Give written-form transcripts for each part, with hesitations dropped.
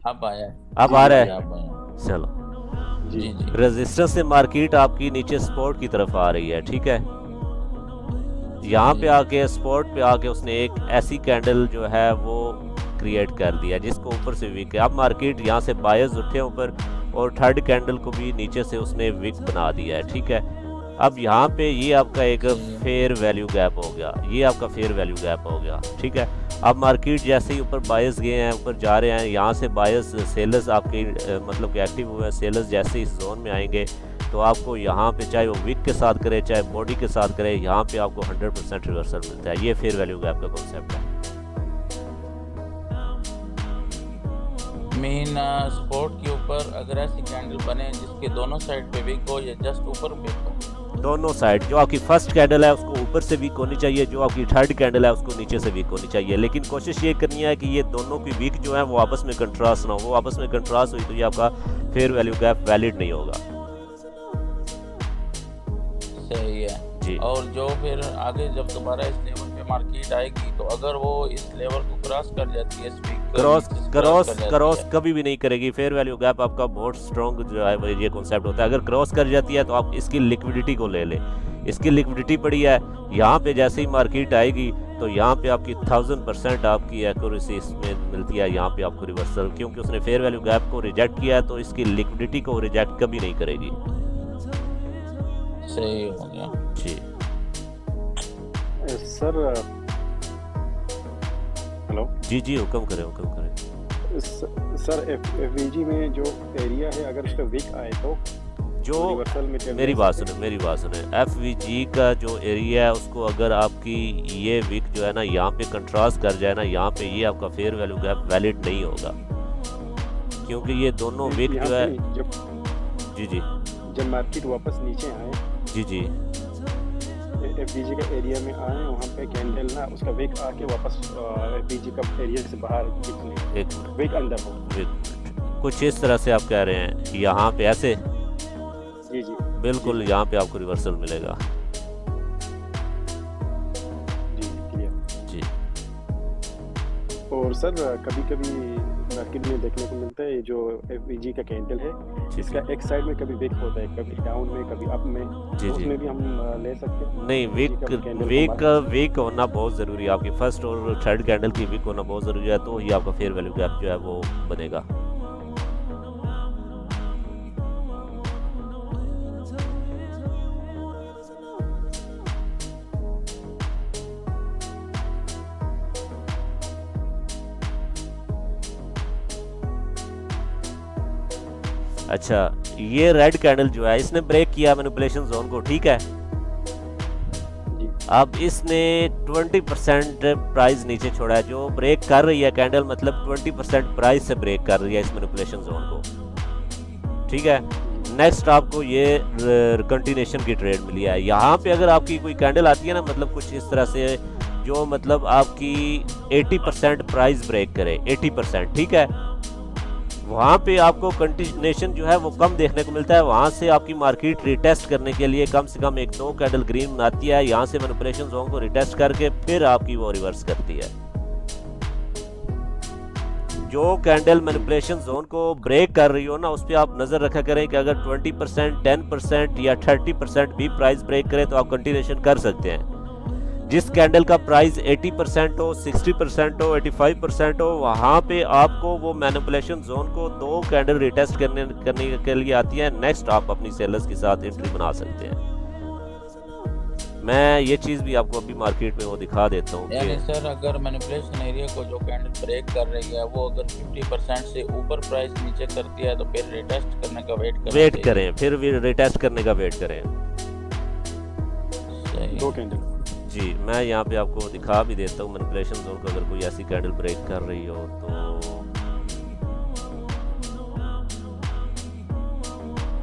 अब आया है। अब जी आ रहा जी है। अब आया। चलो, जी। जी जी। रेजिस्टेंस से मार्केट आपकी नीचे सपोर्ट की तरफ आ रही है, ठीक है। यहाँ पे जी आके स्पॉट पे आके उसने एक ऐसी कैंडल जो है वो क्रिएट कर दिया जिसको ऊपर से वीक है। अब मार्केट यहाँ से बायर्स उठे ऊपर और थर्ड कैंडल को भी नीचे से उसने वीक बना दिया है, ठीक है। अब यहाँ पे ये आपका एक सही है। फेयर वैल्यू गैप हो गया, ये आपका फेयर वैल्यू गैप हो गया, ठीक है। अब मार्केट जैसे ही ऊपर बायर्स गए हैं, ऊपर जा रहे हैं, यहाँ से बायर्स सेलर्स आपके मतलब कि एक्टिव हुए हैं, सेलर्स जैसे ही इस जोन में आएंगे तो आपको यहाँ पे चाहे वो विक के साथ करे चाहे बॉडी के साथ करे, यहाँ पे आपको 100% रिवर्सल मिलता है। ये फेयर वैल्यू गैप का कॉन्सेप्ट है। मेन स्पोर्ट के ऊपर अगर ऐसी कैंडल बने जिसके दोनों साइड पे वीक हो या जस्ट ऊपर वीक हो। दोनों साइड, जो आपकी फर्स्ट कैंडल है उसको ऊपर से वीक होनी चाहिए, जो आपकी थर्ड कैंडल है उसको नीचे से वीक होनी चाहिए, लेकिन कोशिश ये करनी है कि ये दोनों की वीक जो है वो आपस में कंट्रास्ट ना हो। वो आपस में कंट्रास्ट हुई तो ये आपका फेयर वैल्यू गैप वैलिड नहीं होगा। सही है। जी। और जो फिर आगे जब दोबारा इस लेवल पे मार्केट आएगी तो अगर वो इस लेवल को क्रॉस कर जाती है, इस वीक को क्रॉस नीचे से क्रॉस क्रॉस कर जाती क्रॉस है। कभी भी नहीं करेगी। फेयर वैल्यू गैप आपका बहुत स्ट्रॉन्ग जो है वो ये कॉन्सेप्ट होता है। अगर क्रॉस कर जाती है तो आप इसकी लिक्विडिटी को ले लें। इसकी लिक्विडिटी पड़ी है, यहाँ पे जैसे ही मार्केट आएगी तो यहाँ पे आपकी 1000% आपकी एक्यूरेसी इसमें मिलती है। यहाँ पे आपको रिवर्सल, क्योंकि उसने फेयर वैल्यू गैप को रिजेक्ट किया है तो इसकी लिक्विडिटी को रिजेक्ट कभी नहीं करेगी। सही हो गया। जी सर हेलो। जी जी, हुक्म करें हुक्म करें। सर एफवीजी में जो एरिया है अगर उस पर वीक आए तो जो रिवर्सल में चल मेरी जा बात सकते सुने, मेरी बात सुने, एफ वी जी का जो एरिया है उसको अगर आपकी ये विक जो है ना यहाँ पे कंट्रास्ट कर जाए ना, यहाँ पे ये आपका फेयर वैल्यू गैप वैलिड नहीं होगा, क्योंकि ये दोनों हैं। विक यहाँ जो पे है। नहीं, जी जी जब मार्केट वापस नीचे आए, जी जी। एफबीजी का एरिया में आए, वहाँ पे कैंडल ना उसका वेक आके वापस एफबीजी का एरिया से बाहर निकले, एक वेक अंदर हो। मिनट, कुछ इस तरह से आप कह रहे हैं यहाँ पे ऐसे? जी जी बिल्कुल, यहाँ पे आपको रिवर्सल मिलेगा। जी क्लियर। जी और सर कभी कभी मार्केट में देखने को मिलता है जो एफबीजी का कैंडल है, जी इसका एक साइड में कभी वेक होता है, कभी डाउन में कभी अप में, जी तो जी। उसमें भी हम ले सकते हैं नहीं, FVG वीक का कैंडल को वीक मार्क। वीक होना बहुत ज़रूरी है। आपकी फर्स्ट और थर्ड कैंडल की वीक होना बहुत ज़रूरी है, तो ही आपका फेयर वैल्यू गैप जो है वो बनेगा। अच्छा, ये रेड कैंडल जो है इसने ब्रेक किया मैनिपुलेशन जोन को, ठीक है। जी अब इसने 20% प्राइस नीचे छोड़ा है। जो ब्रेक कर रही है कैंडल, मतलब 20% प्राइस से ब्रेक कर रही है इस मैनिपुलेशन जोन को, ठीक है। जी नेक्स्ट आपको ये कंटिन्यूशन की ट्रेड मिली है। यहाँ पे अगर आपकी कोई कैंडल आती है ना, मतलब कुछ इस तरह से जो मतलब आपकी 80% प्राइस ब्रेक करे, 80%, ठीक है, वहाँ पे आपको कंटिन्यूशन जो है वो कम देखने को मिलता है। वहाँ से आपकी मार्केट रिटेस्ट करने के लिए कम से कम एक दो कैंडल ग्रीन बनाती है, यहाँ से मैनिपुलेशन जोन को रिटेस्ट करके फिर आपकी वो रिवर्स करती है। जो कैंडल मैनिपुलेशन जोन को ब्रेक कर रही हो ना, उस पर आप नज़र रखा करें कि अगर 20%, 10% या 30% भी प्राइस ब्रेक करे तो आप कंटिन्यूशन कर सकते हैं। जिस कैंडल का प्राइस 80% हो, 60% हो, 85% हो, वहाँ पे आपको वो मैनिपुलेशन जोन को दो कैंडल रिटेस्ट करने के लिए आती है। नेक्स्ट आप अपनी सेलर्स के साथ एंट्री बना सकते हैं। मैं ये चीज़ भी आपको अभी मार्केट में वो दिखा देता हूँ यानी कि सर अगर मैनिपुलेशन एरिया को जो कैंडल ब्रेक कर रही है वो अगर 50% से ऊपर प्राइस नीचे करती है तो फिर रिटेस्ट करने का वेट करना वेट चाहिए। करें, फिर भी रिटेस्ट करने का वेट करें। सही। दो कैंडल। जी, मैं यहाँ पे आपको दिखा भी देता हूँ मैनिपुलेशन जोन को, अगर कोई ऐसी कैंडल ब्रेक कर रही हो तो।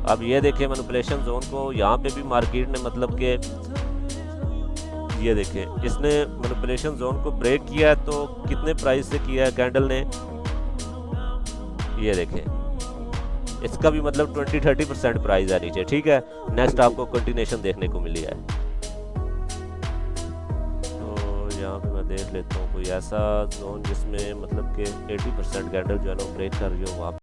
अब ये देखिए मैनिपुलेशन जोन को, यहाँ पे भी मार्केट ने मतलब कि ये देखें इसने मैनिपुलेशन जोन को ब्रेक किया है तो कितने प्राइस से किया है कैंडल ने, ये देखें इसका भी मतलब 20-30% प्राइस है नीचे, ठीक है। नेक्स्ट आपको कंटिन्यूशन देखने को मिली है। तो यहाँ पे मैं देख लेता हूँ कोई ऐसा जोन जिसमें मतलब कि 80% कैंडल जो है ना ब्रेक कर रही हो वहाँ